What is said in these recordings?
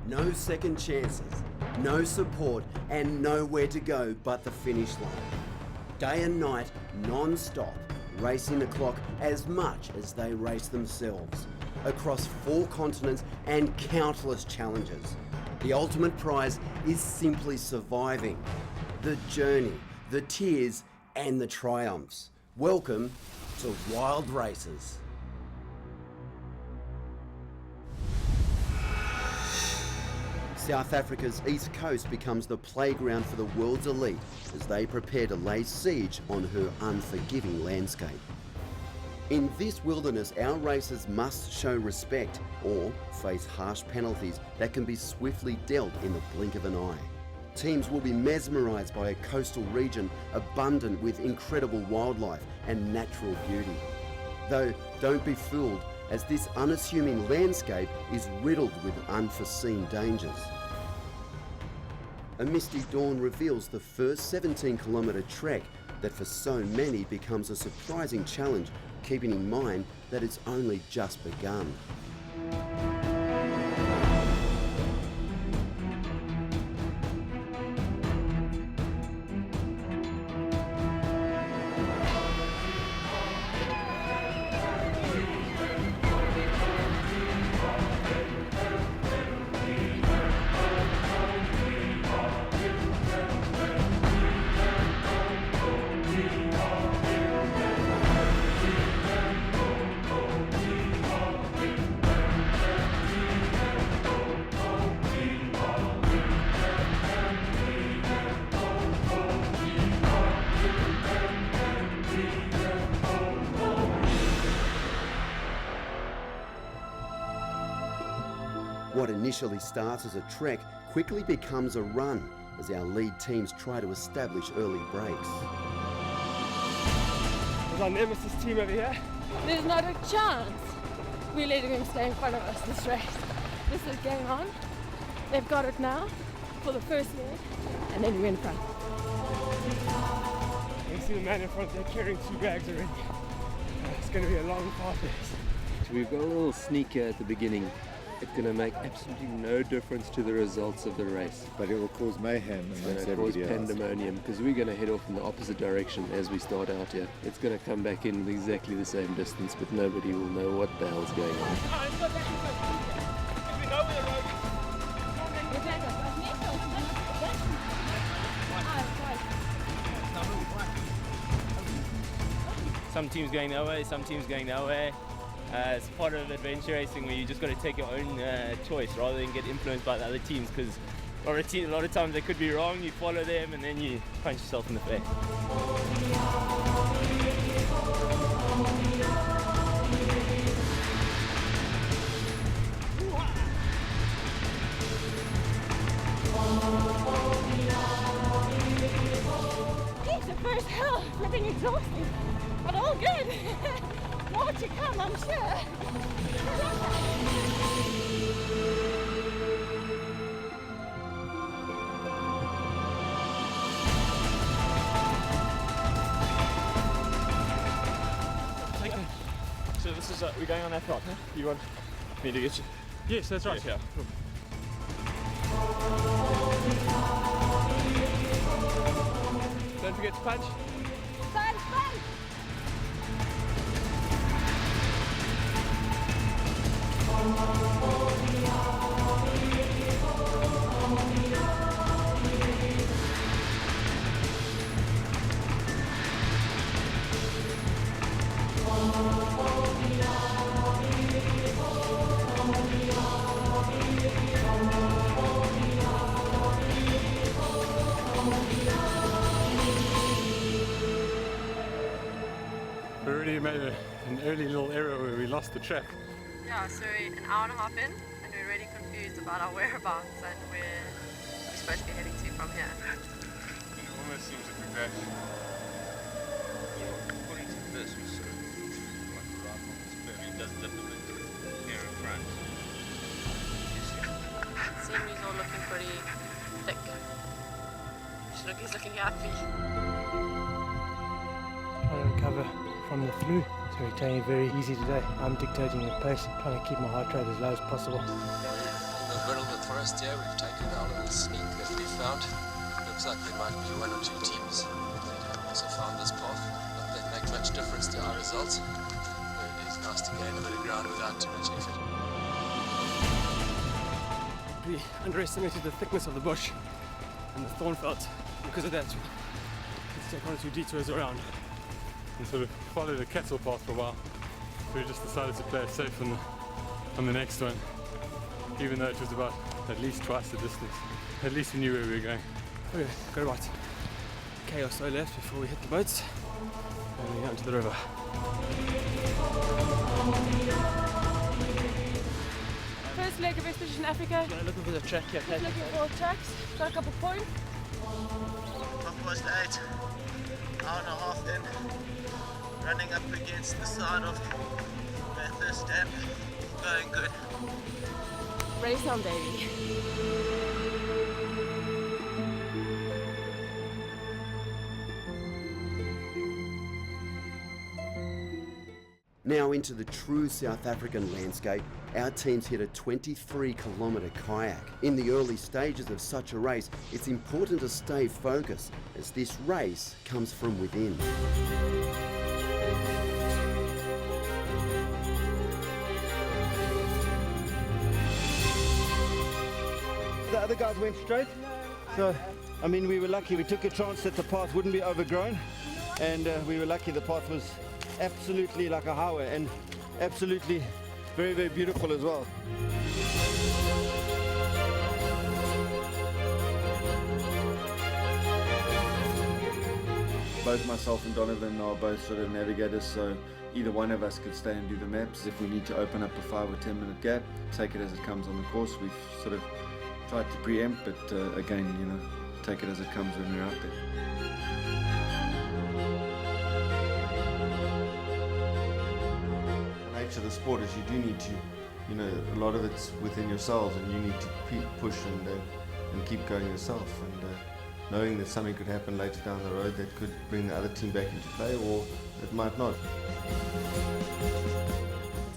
No second chances, no support, and nowhere to go but the finish line. Day and night, non-stop, racing the clock as much as they race themselves. Across 4 continents and countless challenges. The ultimate prize is simply surviving. The journey, the tears, and the triumphs. Welcome to Wild Races. South Africa's east coast becomes the playground for the world's elite as they prepare to lay siege on her unforgiving landscape. In this wilderness, our racers must show respect or face harsh penalties that can be swiftly dealt in the blink of an eye. Teams will be mesmerised by a coastal region abundant with incredible wildlife and natural beauty. Though, don't be fooled, as this unassuming landscape is riddled with unforeseen dangers. A misty dawn reveals the first 17-kilometre trek that for so many becomes a surprising challenge, keeping in mind that it's only just begun. What initially starts as a trek quickly becomes a run as our lead teams try to establish early breaks. There's our nemesis team over here. There's not a chance we're letting them stay in front of us this race. This is game on. They've got it now for the first leg, and then we're in front. You see the man in front there carrying 2 bags already. It's going to be a long path race. So we've got a little sneaker at the beginning. It's going to make absolutely no difference to the results of the race. But it will cause mayhem. It's going to cause pandemonium because we're going to head off in the opposite direction as we start out here. It's going to come back in with exactly the same distance, but nobody will know what the hell's going on. Some teams going that way, some teams going that way. It's part of adventure racing where you just got to take your own choice rather than get influenced by the other teams, because a lot of times they could be wrong, you follow them and then you punch yourself in the face. Geez, the first hell, flipping exhausting, but all good. More to come, I'm sure. So this is, we're going on that path, huh? You want me to get you? Yes, that's right. Yeah. Cool. Don't forget to punch. Punch, punch! We already made an early little error where we lost the track. Yeah, so we're an hour and a half in and we're really confused about our whereabouts and where we're supposed to be heading to from here. It almost seems that we've actually, according to this, we're sort of like right on this curve. It does dip a bit here in front. Scenery's all looking pretty thick. He's looking happy. Trying to recover from the flu, so we're taking it very easy today. I'm dictating the pace, trying to keep my heart rate as low as possible. A little bit Forest here. We've taken our little sneak that we found. Looks like there might be one or two teams that have also found this path. Not that make much difference to our results, but it is nice to gain a bit of ground without too much effort. We underestimated the thickness of the bush and the thorn felt. Because of that, let's take 1 or 2 detours around. And sort of follow the kettle path for a while. So we just decided to play it safe on the next one, even though it was about at least twice the distance. At least we knew where we were going. Okay, go right. K or so left before we hit the boats and we go into the river. First leg of Expedition Africa. Looking for the track here. Just looking for tracks. Got a couple points. 8, hour and a half in, running up against the side of Bathurst Dam, going good. Race on, baby. Now into the true South African landscape, our teams hit a 23-kilometre kayak. In the early stages of such a race, it's important to stay focused as this race comes from within. The other guys went straight, so I mean we were lucky. We took a chance that the path wouldn't be overgrown, and we were lucky the path was absolutely like a highway and absolutely very, very beautiful as well. Both myself and Donovan are both sort of navigators, so either one of us could stay and do the maps. If we need to open up a 5 or 10 minute gap, take it as it comes on the course. We've sort of tried to preempt, but again, you know, take it as it comes when we're out there. Of the sport is you do need to, you know, a lot of it's within yourselves, and you need to push and keep going yourself, and knowing that something could happen later down the road that could bring the other team back into play, or it might not.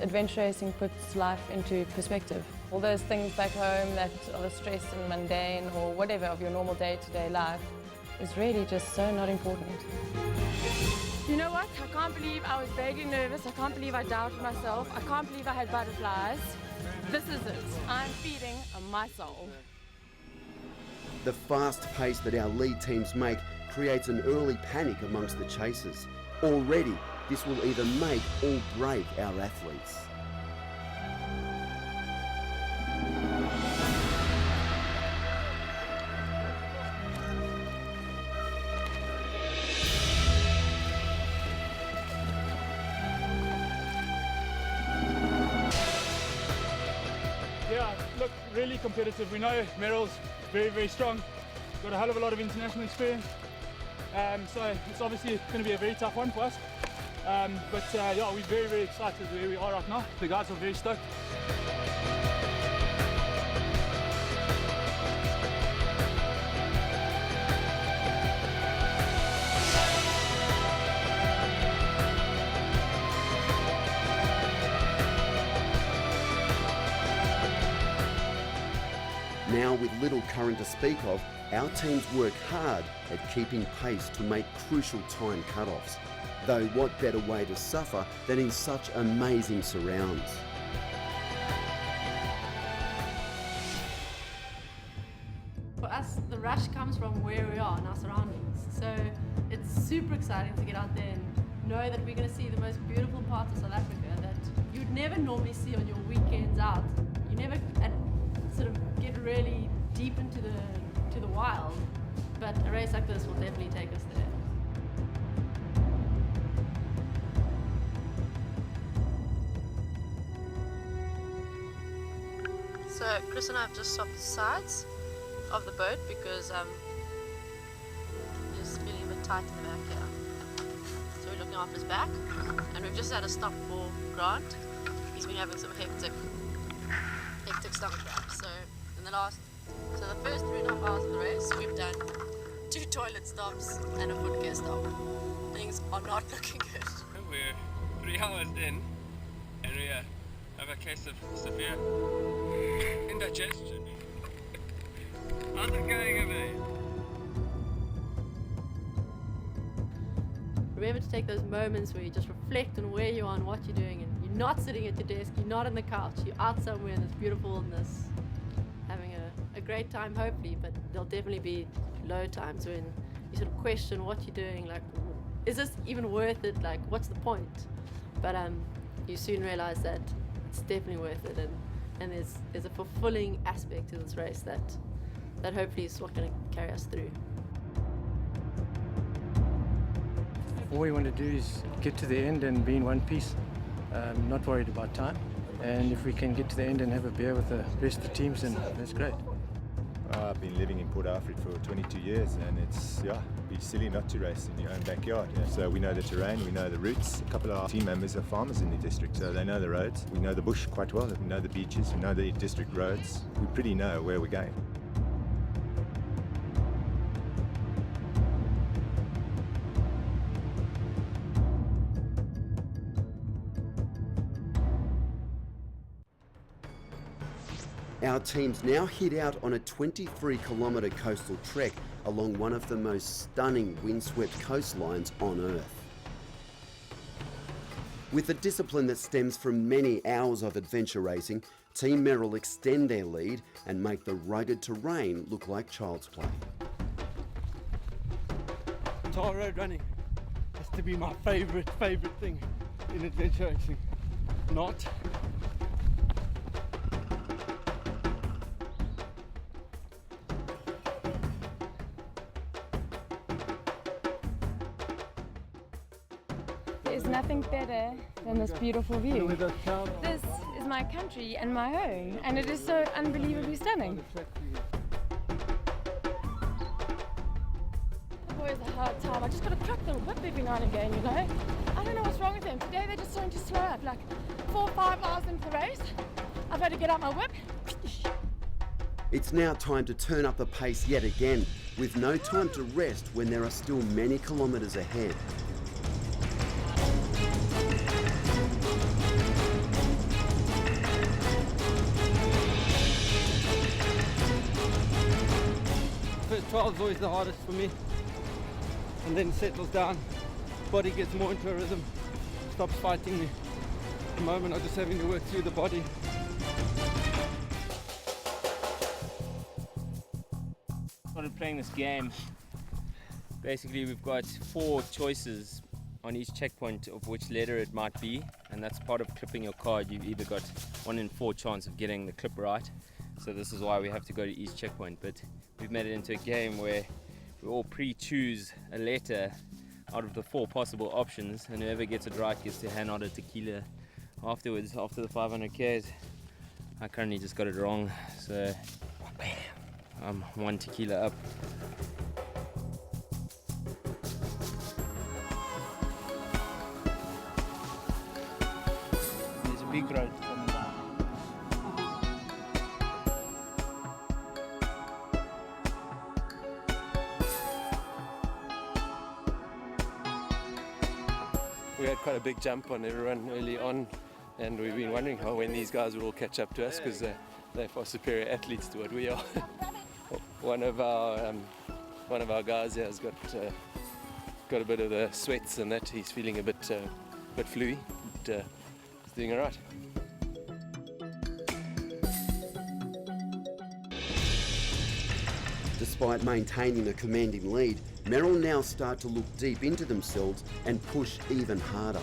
Adventure racing puts life into perspective. All those things back home that are the stress and mundane or whatever of your normal day-to-day life is really just so not important. You know what? I can't believe I was vaguely nervous. I can't believe I doubted myself. I can't believe I had butterflies. This is it. I'm feeding my soul. The fast pace that our lead teams make creates an early panic amongst the chasers. Already, this will either make or break our athletes. Yeah, look, really competitive. We know Merrill's very, very strong. Got a hell of a lot of international experience. So it's obviously going to be a very tough one for us. But yeah, we're very, very excited where we are right now. The guys are very stoked. Now, with little current to speak of, our teams work hard at keeping pace to make crucial time cut-offs. Though what better way to suffer than in such amazing surrounds? For us, the rush comes from where we are in our surroundings. So it's super exciting to get out there and know that we're going to see the most beautiful parts of South Africa that you'd never normally see on your weekends out. You never sort of get really deep into the wild, but a race like this will definitely take us there. So Chris and I have just swapped the sides of the boat because he's feeling a bit tight in the back here. So we're looking after his back, and we've just had a stop for Grant. He's been having some hectic stomach cramps. So the first 3.5 hours of the race, we've done 2 toilet stops and a foot care stop. Things are not looking good. We're 3 hours in, and we have a case of severe indigestion. How's it going over there? Remember to take those moments where you just reflect on where you are and what you're doing, and you're not sitting at your desk, you're not on the couch, you're out somewhere in this beautiful wilderness, having a great time hopefully, but there'll definitely be low times when you sort of question what you're doing, like, is this even worth it, like, what's the point? But you soon realize that it's definitely worth it, and there's a fulfilling aspect to this race that hopefully is what's going to carry us through. All we want to do is get to the end and be in one piece. Not worried about time. And if we can get to the end and have a beer with the rest of the teams, then that's great. I've been living in Port Alfred for 22 years, and it's, it'd be silly not to race in your own backyard. Yeah. So we know the terrain, we know the routes. A couple of our team members are farmers in the district, so they know the roads. We know the bush quite well, we know the beaches, we know the district roads. We pretty know where we're going. Our teams now head out on a 23-kilometre coastal trek along one of the most stunning windswept coastlines on Earth. With a discipline that stems from many hours of adventure racing, Team Merrill extend their lead and make the rugged terrain look like child's play. Tar road running has to be my favourite thing in adventure racing. Not. There's nothing better than this beautiful view. This is my country and my home, and it is so unbelievably stunning. Boys a hard time. I just got to crack the whip every now and again, you know. I don't know what's wrong with them. Today they're just starting to slow up. Like 4 or 5 miles into the race, I've had to get out my whip. It's now time to turn up the pace yet again, with no time to rest when there are still many kilometres ahead. First 12 is always the hardest for me, and then settles down, body gets more into a rhythm, stops fighting me. At the moment I'm just having to work through the body. Started playing this game. Basically we've got 4 choices on each checkpoint of which letter it might be, and that's part of clipping your card. You've either got 1 in 4 chance of getting the clip right, so this is why we have to go to each checkpoint. But we've made it into a game where we all pre-choose a letter out of the 4 possible options, and whoever gets it right gets to hand out a tequila afterwards, after the 500 Ks. I currently just got it wrong, so I'm 1 tequila up. There's a big road coming down. We had quite a big jump on everyone early on, and we've been wondering when these guys will all catch up to us, because they're far superior athletes to what we are. One of our guys here has got a bit of the sweats and that. He's feeling a bit fluey, but he's doing all right. Despite maintaining a commanding lead, Merrill now start to look deep into themselves and push even harder.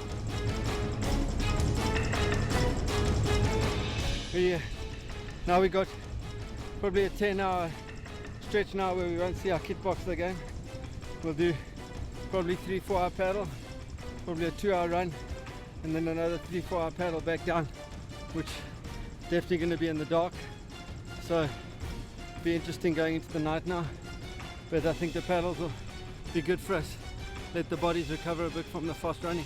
Now we got probably a 10-hour stretch now where we won't see our kit box again. We'll do probably 3-4 hour paddle, probably a 2-hour run, and then another 3-4 hour paddle back down, which definitely going to be in the dark. So be interesting going into the night now, but I think the paddles will be good for us. Let the bodies recover a bit from the fast running.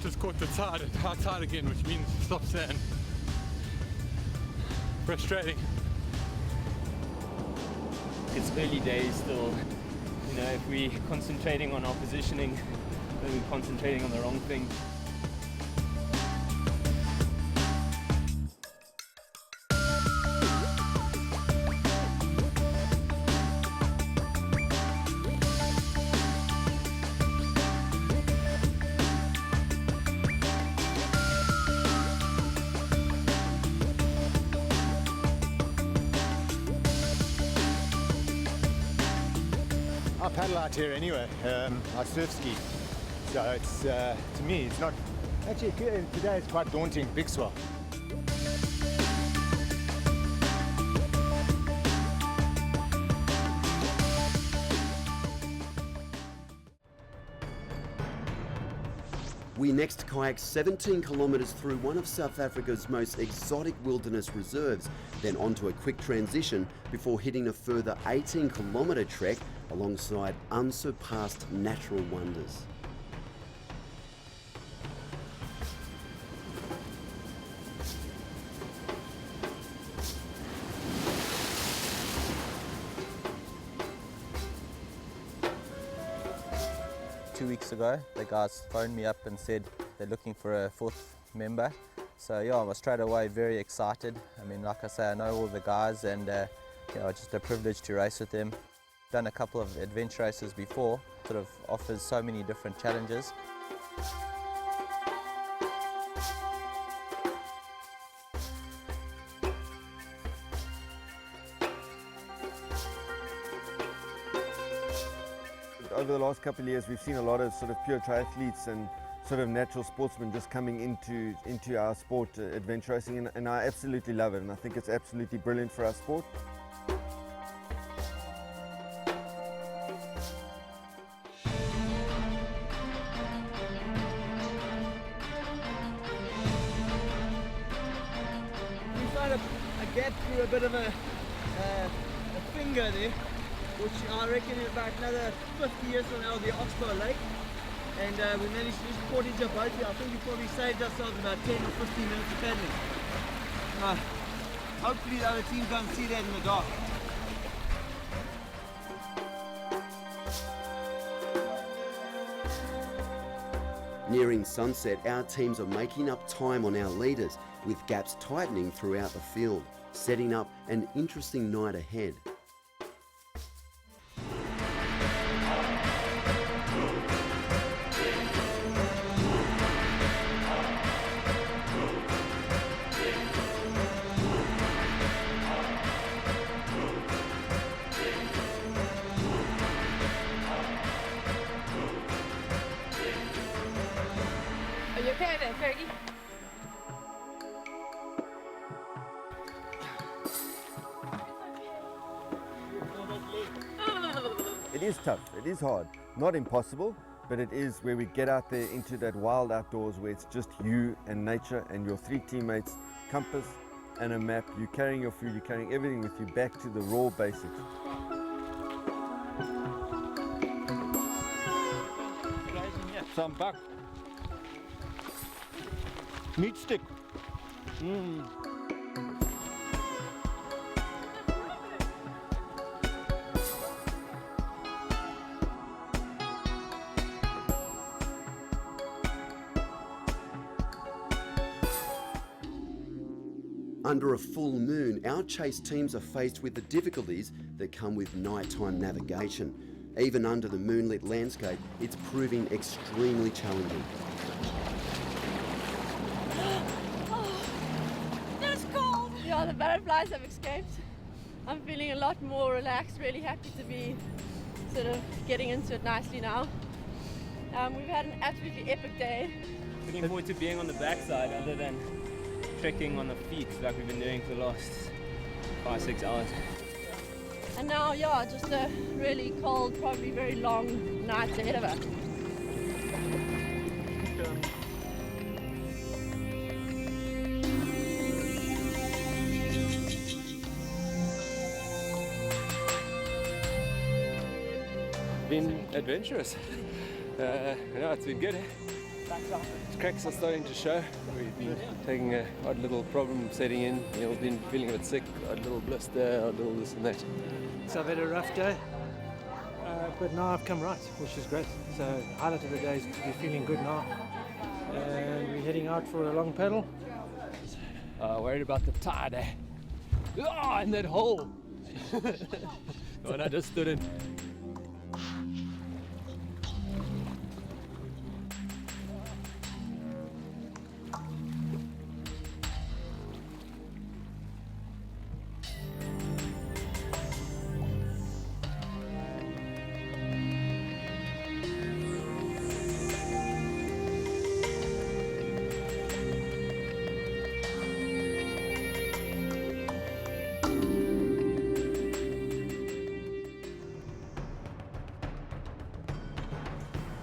Just caught the tide and high tide again, which means stop sand. Frustrating. it's early days still. You know, if we're concentrating on our positioning, then we're concentrating on the wrong thing. I paddle out here anyway. I surf ski, so it's to me it's not actually today it's quite daunting. Big swell. We next kayak 17 kilometres through one of South Africa's most exotic wilderness reserves, then onto a quick transition before hitting a further 18-kilometre trek alongside unsurpassed natural wonders. Two weeks ago, the guys phoned me up and said they're looking for a fourth member. So yeah, I was straight away very excited. I mean, like I say, I know all the guys, and you know, it's just a privilege to race with them. Done a couple of adventure races before, sort of offers so many different challenges. Over the last couple of years, we've seen a lot of sort of pure triathletes and sort of natural sportsmen just coming into our sport, adventure racing, and I absolutely love it, and I think it's absolutely brilliant for our sport. We found a gap through a bit of a finger there, which I reckon in about another 50 years from now will be Oxbow Lake. And we managed to just portage a boat here. I think we probably saved ourselves about 10 or 15 minutes of paddling. Hopefully the other teams don't see that in the dark. Nearing sunset, our teams are making up time on our leaders, with gaps tightening throughout the field, setting up an interesting night ahead. Are you okay there, Fergie? It is tough, it is hard, not impossible, but it is where we get out there into that wild outdoors where it's just you and nature and your three teammates, compass and a map. You're carrying your food, you're carrying everything with you back to the raw basics. Some buck. Meat stick. Under a full moon, our chase teams are faced with the difficulties that come with nighttime navigation. Even under the moonlit landscape, it's proving extremely challenging. That's cold! Yeah, the butterflies have escaped. I'm feeling a lot more relaxed, really happy to be sort of getting into it nicely now. We've had an absolutely epic day. Looking forward to being on the backside other than trekking on the feet like we've been doing for the last 5-6 hours. And now, yeah, just a really cold, probably very long night ahead of us. Been adventurous. Yeah, it's been good. Cracks are starting to show. We've been taking a odd little problem setting in. Neil's been feeling a bit sick, odd little blister, odd little this and that. So I've had a rough day, but now I've come right, which is great. So highlight of the day is to be feeling good now. And we're heading out for a long paddle. Worried about the tide, eh? Oh, in that hole! The one I just stood in.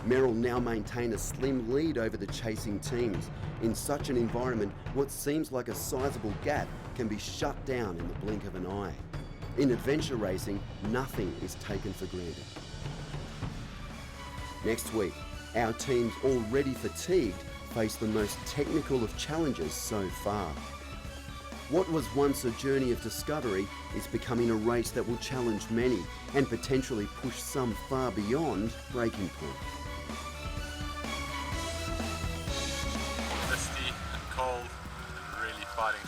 Merrill now maintain a slim lead over the chasing teams. In such an environment, what seems like a sizable gap can be shut down in the blink of an eye. In adventure racing, nothing is taken for granted. Next week, our teams, already fatigued, face the most technical of challenges so far. What was once a journey of discovery is becoming a race that will challenge many and potentially push some far beyond breaking point. Misty and cold and really fighting